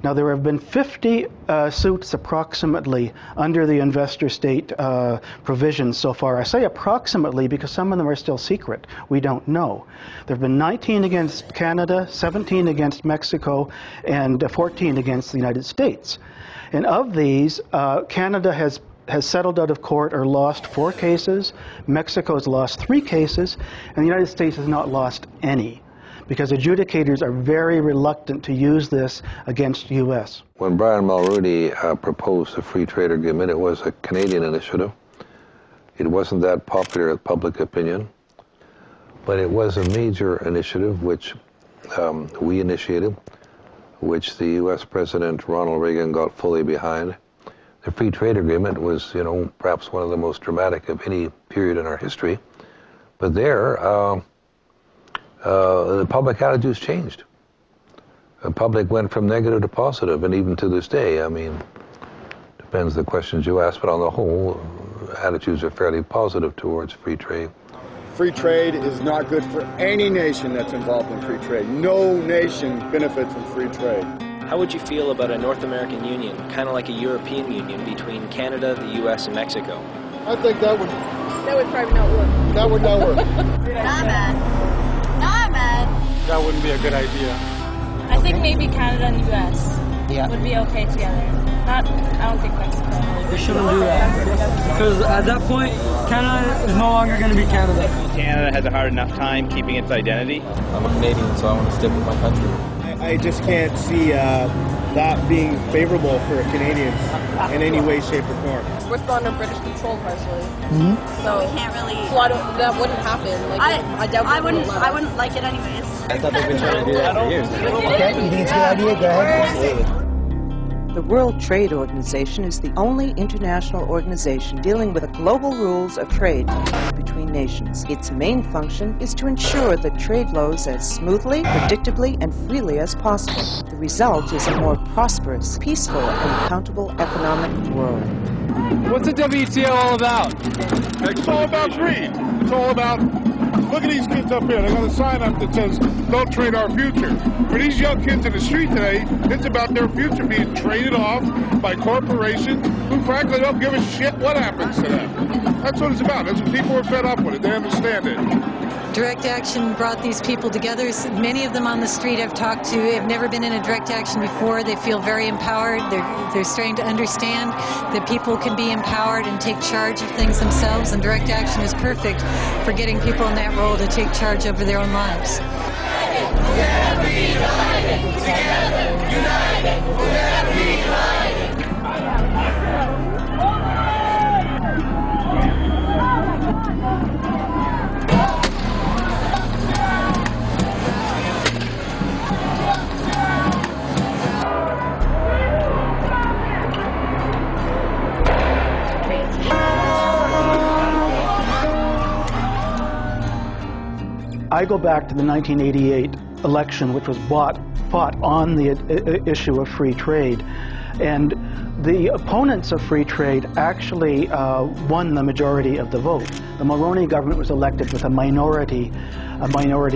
Now, there have been 50 suits approximately under the investor state provisions so far. I say approximately because some of them are still secret. We don't know. There have been 19 against Canada, 17 against Mexico, and 14 against the United States. And of these, Canada has settled out of court or lost 4 cases, Mexico has lost 3 cases, and the United States has not lost any, because adjudicators are very reluctant to use this against U.S. When Brian Mulroney proposed a free trade agreement, it was a Canadian initiative. It wasn't that popular with public opinion, but it was a major initiative which we initiated, which the U.S. President Ronald Reagan got fully behind. The free trade agreement was, perhaps one of the most dramatic of any period in our history. But there, the public attitudes changed. The public went from negative to positive, and even to this day, I mean, depends the questions you ask, but on the whole, attitudes are fairly positive towards free trade. Free trade is not good for any nation that's involved in free trade. No nation benefits from free trade. How would you feel about a North American Union, kind of like a European Union between Canada, the U.S., and Mexico? I think that would probably not work. That would not work. Not bad. Not bad. That wouldn't be a good idea. I think maybe Canada and U.S. would be okay together. I don't think Mexico. They shouldn't do that, because at that point, Canada is no longer going to be Canada. Canada has a hard enough time keeping its identity. I'm a Canadian, so I want to stick with my country. I just can't see that being favorable for a Canadian in any way, shape, or form. We're still under British control partially, So we can't really. so that wouldn't happen. Like, I wouldn't like it anyways. I thought they've been trying to do that for years. Okay, you think it's a good idea? Go ahead. The World Trade Organization is the only international organization dealing with the global rules of trade between nations. Its main function is to ensure that trade flows as smoothly, predictably, and freely as possible. The result is a more prosperous, peaceful, and accountable economic world. What's the WTO all about? It's all about greed. It's all about, look at these kids up here. They got a sign up that says, don't trade our future. For these young kids in the street today, it's about their future being traded off by corporations who frankly don't give a shit what happens to them. That's what it's about. That's what people are fed up with it. They understand it. Direct Action brought these people together. Many of them on the street I've talked to have never been in a direct action before. They feel very empowered. They're starting to understand that people can be empowered and take charge of things themselves, and direct action is perfect for getting people in that role to take charge over their own lives. We'll never be divided. Together, united, we'll never be divided. I go back to the 1988 election, which was fought on the issue of free trade. And the opponents of free trade actually won the majority of the vote. The Mulroney government was elected with a minority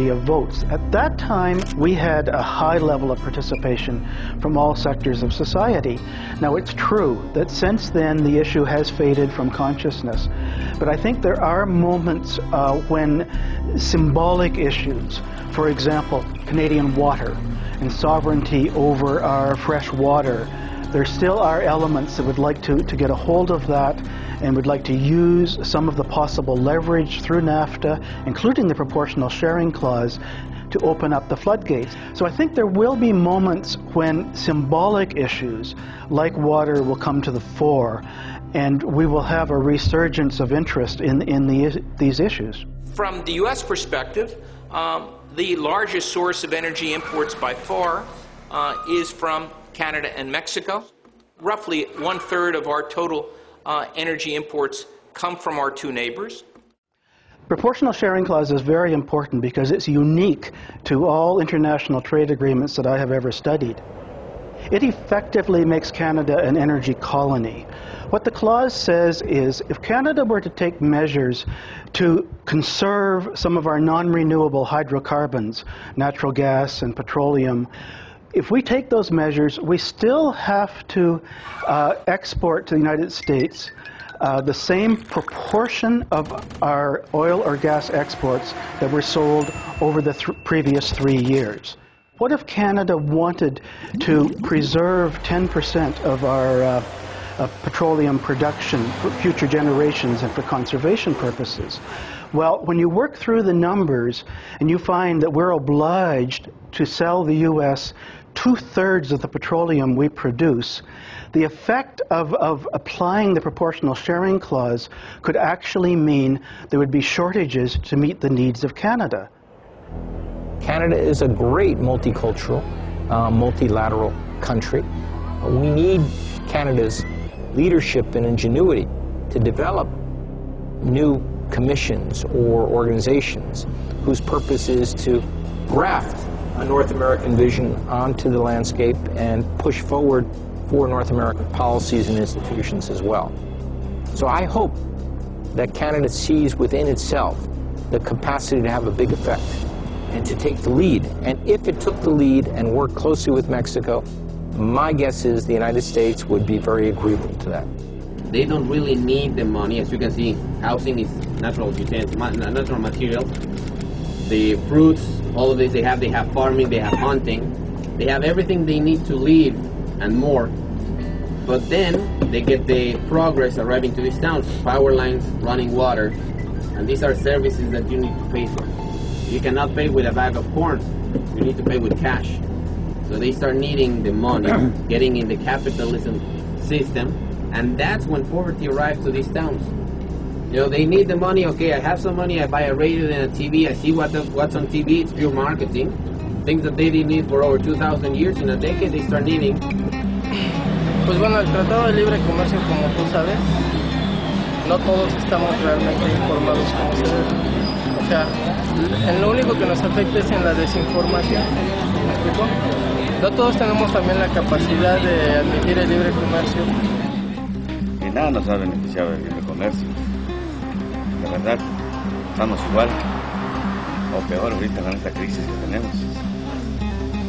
of votes. At that time, we had a high level of participation from all sectors of society. Now, it's true that since then the issue has faded from consciousness, but I think there are moments when symbolic issues, for example, Canadian water and sovereignty over our fresh water, there still are elements that would like to get a hold of that and would like to use some of the possible leverage through NAFTA, including the proportional sharing clause, to open up the floodgates. So I think there will be moments when symbolic issues like water will come to the fore, and we will have a resurgence of interest in these issues. From the U.S. perspective, the largest source of energy imports by far is from Canada and Mexico. Roughly 1/3 of our total energy imports come from our two neighbors. Proportional sharing clause is very important because it's unique to all international trade agreements that I have ever studied. It effectively makes Canada an energy colony. What the clause says is if Canada were to take measures to conserve some of our non-renewable hydrocarbons, natural gas and petroleum, if we take those measures, we still have to export to the United States the same proportion of our oil or gas exports that were sold over the previous 3 years. What if Canada wanted to preserve 10% of our petroleum production for future generations and for conservation purposes? Well, when you work through the numbers and you find that we're obliged to sell the U.S. 2/3 of the petroleum we produce, the effect of applying the proportional sharing clause could actually mean there would be shortages to meet the needs of Canada. Canada is a great multicultural, multilateral country. We need Canada's leadership and ingenuity to develop new commissions or organizations whose purpose is to graft a North American vision onto the landscape and push forward for North American policies and institutions as well. So I hope that Canada sees within itself the capacity to have a big effect and to take the lead. And if it took the lead and worked closely with Mexico, my guess is the United States would be very agreeable to that. They don't really need the money. As you can see, housing is natural materials. The fruits, all of this they have farming, they have hunting, they have everything they need to live and more. But then they get the progress arriving to these towns, power lines, running water, and these are services that you need to pay for. You cannot pay with a bag of corn, you need to pay with cash. So they start needing the money, getting in the capitalism system, and that's when poverty arrives to these towns. You know, they need the money. Okay, I have some money, I buy a radio and a TV, I see what's on TV, it's pure marketing. Things that they didn't need for over 2,000 years, in a decade they start needing. Pues bueno, el Tratado de Libre Comercio, como tú sabes, no todos estamos realmente informados como se debe. O sea, en lo único que nos afecta es en la desinformación. ¿Me explico? No todos tenemos también la capacidad de admitir el libre comercio. Y nada nos ha beneficiado el libre comercio. La verdad, estamos igual o peor ahorita con esta crisis que tenemos.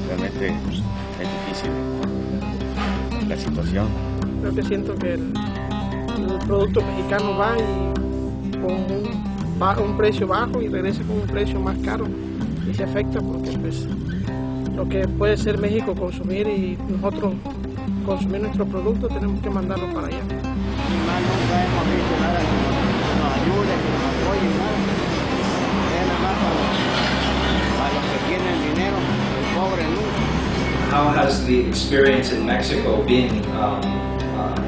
Realmente es difícil la situación. Creo que siento que el producto mexicano va y con un precio bajo y regresa con un precio más caro y se afecta porque pues lo que puede ser México consumir y nosotros consumir nuestro producto tenemos que mandarlo para allá. Nunca hemos visto nada que nos ayude, que nos apoye, nada más a los que tienen dinero, el pobre nunca. How has the experience in Mexico been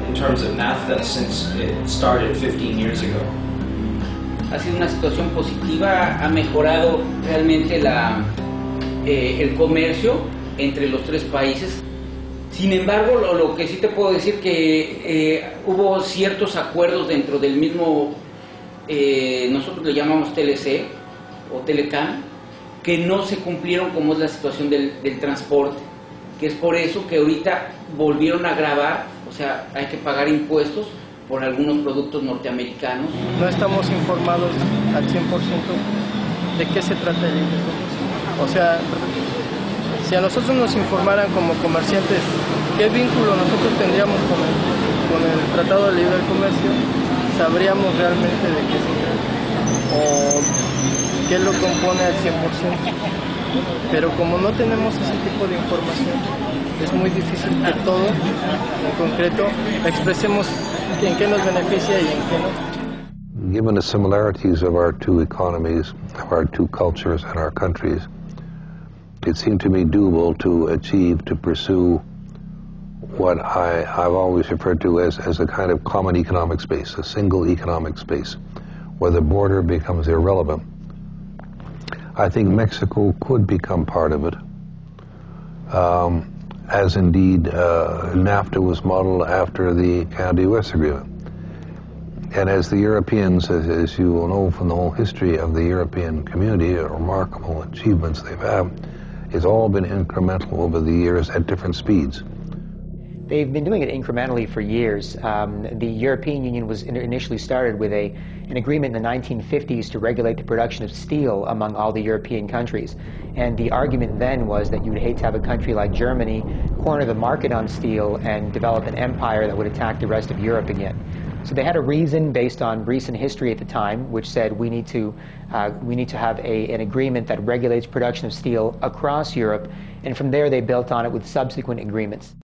in terms of NAFTA since it started 15 years ago? Ha sido una situación positiva, ha mejorado realmente el comercio entre los tres países. Sin embargo, lo que sí te puedo decir que hubo ciertos acuerdos dentro del mismo, nosotros le llamamos TLC o Telecam, que no se cumplieron como es la situación del transporte, que es por eso que ahorita volvieron a gravar, o sea, hay que pagar impuestos por algunos productos norteamericanos. No estamos informados al 100% de qué se trata el libre comercio. O sea, si a nosotros nos informaran como comerciantes qué vínculo nosotros tendríamos con el Tratado de Libre Comercio, sabríamos realmente de qué se trata o qué lo compone al 100%. Pero como no tenemos ese tipo de información, es muy difícil que todo, en concreto, expresemos en qué nos beneficia y en qué no. Given the similarities of our two economies, of our two cultures and our countries, it seemed to me doable to pursue what I've always referred to as a kind of common economic space, a single economic space, where the border becomes irrelevant. I think Mexico could become part of it, as indeed NAFTA was modeled after the Canada-US agreement. And as the Europeans, as you will know from the whole history of the European community, remarkable achievements they've had, it's all been incremental over the years at different speeds. They've been doing it incrementally for years. The European Union was initially started with an agreement in the 1950s to regulate the production of steel among all the European countries. And the argument then was that you would hate to have a country like Germany corner the market on steel and develop an empire that would attack the rest of Europe again. So they had a reason based on recent history at the time, which said we need to have an agreement that regulates production of steel across Europe, and from there they built on it with subsequent agreements.